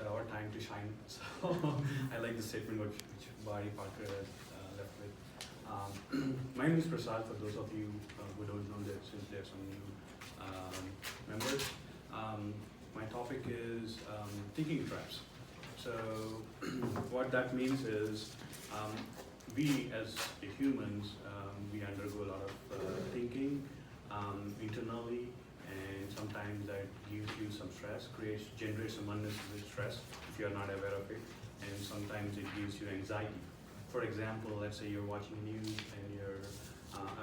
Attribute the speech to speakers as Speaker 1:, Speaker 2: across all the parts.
Speaker 1: our time to shine. So I like the statement which Barry Parker left with. My name is Prasad, for those of you who don't know that, since there are some new members. My topic is thinking traps. So what that means is we as the humans, we undergo a lot of thinking internally, and sometimes that gives you some stress, generates some unnecessary stress if you're not aware of it, and sometimes it gives you anxiety. For example, let's say you're watching news and you're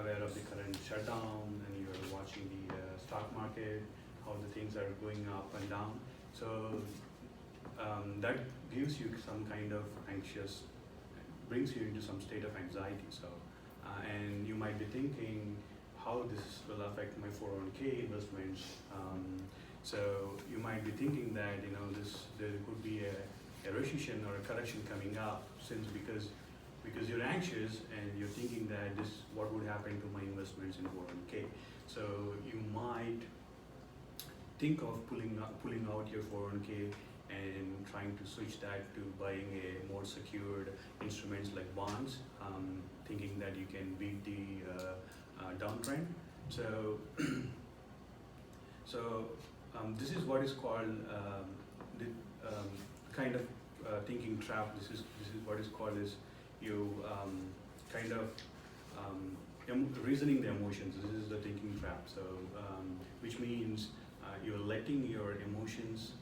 Speaker 1: aware of the current shutdown, and you're watching the stock market, how the things are going up and down. So that gives you some kind of brings you into some state of anxiety. So, and you might be thinking how this will affect my 401k investments. So you might be thinking that there could be a recession or a correction coming up, because you're anxious and you're thinking that what would happen to my investments in 401k. So you might think of pulling out your 401k and trying to switch that to buying a more secured instruments like bonds, thinking that you can beat the downtrend. So, this is what is called the kind of thinking trap. This is what is called is you kind of reasoning the emotions. This is the thinking trap. So, which means you're letting your emotions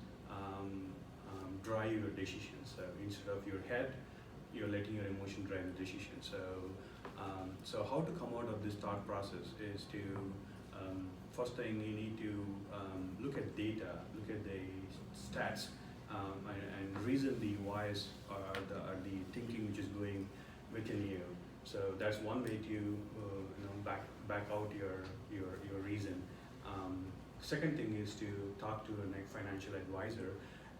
Speaker 1: drive your decisions. So instead of your head, you're letting your emotion drive the decision. So how to come out of this thought process is to first thing you need to look at data, look at the stats, and reason the whys or the thinking which is going within you. So that's one way to back out your reason. Second thing is to talk to a financial advisor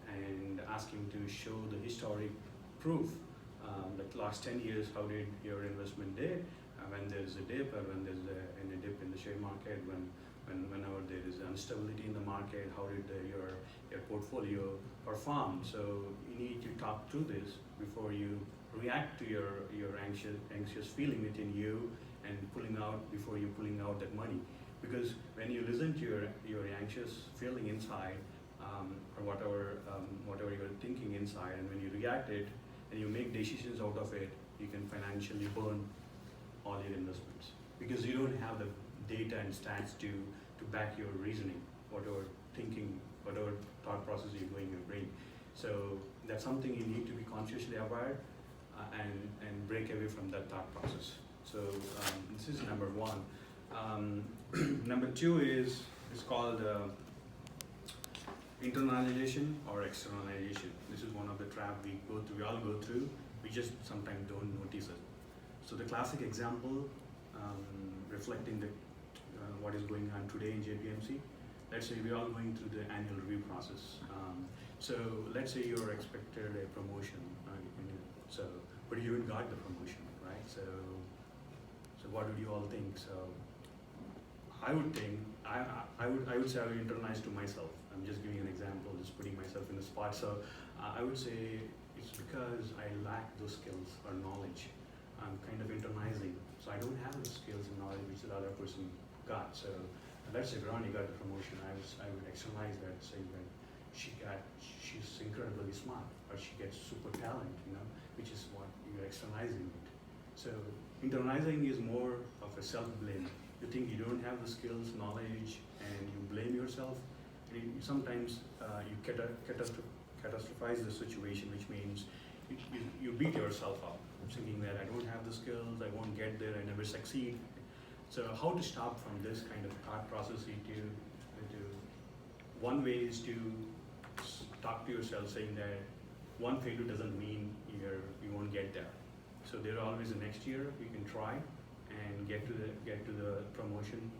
Speaker 1: and ask him to show the historic proof, like last 10 years, how did your investment did, when there's a dip, or when there's a dip in the share market, whenever there is instability in the market, how did your portfolio perform. So you need to talk through this before you react to your anxious feeling within you and before you pulling out that money. Because when you listen to your anxious feeling inside, or whatever you're thinking inside, and when you react it and you make decisions out of it, you can financially burn all your investments, because you don't have the data and stats to back your reasoning, whatever thinking, whatever thought process you're going in your brain. So that's something you need to be consciously aware and break away from that thought process. So this is number one. Number two is called internalization or externalization. This is one of the traps we all go through. We just sometimes don't notice it. So the classic example, reflecting what is going on today in JPMC. Let's say we're all going through the annual review process. So let's say you're expected a promotion, but you haven't got the promotion, right? So what would you all think? So I would think, I would say I would internalize to myself. I'm just giving an example, just putting myself in the spot. So I would say it's because I lack those skills or knowledge. I'm kind of internalizing. So I don't have the skills and knowledge which the other person got. So let's say Ronnie got the promotion. I would externalize that, saying that she's incredibly smart, or she gets super talent, which is what you're externalizing it. So internalizing is more of a self-blame. You think you don't have the skills, knowledge, and you blame yourself. And sometimes you catastrophize the situation, which means you beat yourself up, thinking that I don't have the skills, I won't get there, I never succeed. So how to stop from this kind of thought process? One way is to talk to yourself, saying that one failure doesn't mean you won't get there. So there are always the next year you can try and get to the promotion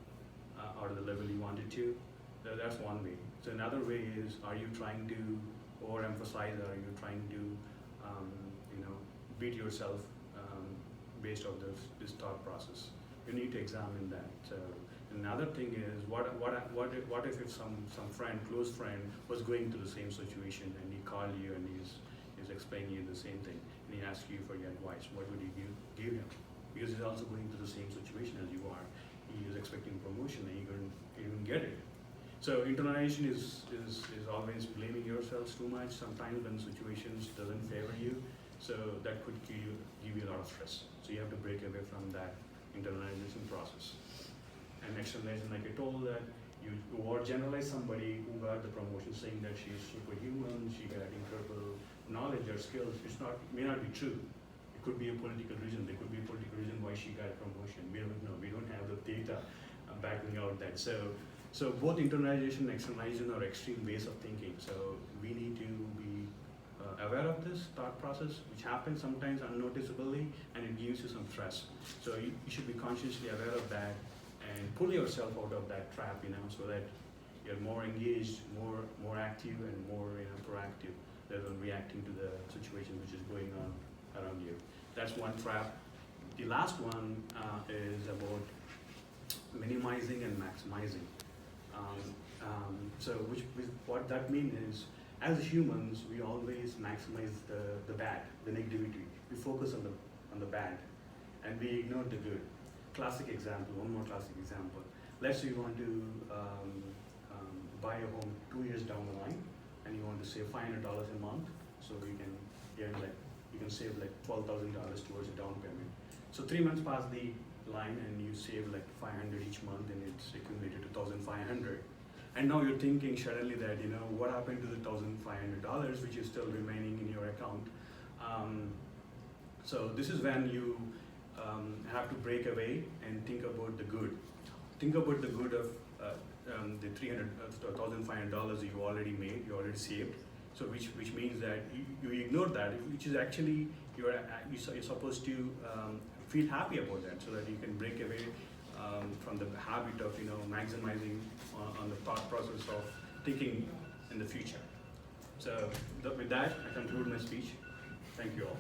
Speaker 1: or the level you wanted to. That's one way. So another way is, are you trying to overemphasize, or are you trying to beat yourself based on this thought process? You need to examine that. So another thing is, what if some close friend was going through the same situation and he call you and he's explaining you the same thing, and he asks you for your advice. What would you give him? Because he's also going through the same situation as you are. He is expecting promotion and he couldn't get it. So internalization is always blaming yourselves too much. Sometimes when situations doesn't favor you, so that could give you a lot of stress. So you have to break away from that internalization process. And externalization, like I told, that you overgeneralize somebody who got the promotion, saying that she is superhuman, she got incredible knowledge or skills. May not be true. It could be a political reason. There could be a political reason why she got a promotion. We don't know. We don't have the data backing out that. So both internalization and externalization are extreme ways of thinking. So we need to be aware of this thought process, which happens sometimes unnoticeably, and it gives you some stress. So you should be consciously aware of that and pull yourself out of that trap, so that you're more engaged, more active, and more proactive, rather than reacting to the situation which is going on around you. That's one trap. The last one is about minimizing and maximizing. What that means is, as humans, we always maximize the bad, the negativity. We focus on the bad, and we ignore the good. Classic example, one more classic example. Let's say you want to buy a home 2 years down the line, and you want to save $500 a month, so you can save like $12,000 towards a down payment. So 3 months past the line, and you save like $500 each month, and it's accumulated to $1,500. And now you're thinking suddenly that what happened to the $1,500 which is still remaining in your account. So this is when you have to break away and think about the good. Think about the good of the $1,500 you already made, you already saved. So which means that you ignore that, which is actually you're supposed to feel happy about that, so that you can break away from the habit of maximizing on the thought process of thinking in the future. So with that, I conclude my speech. Thank you all.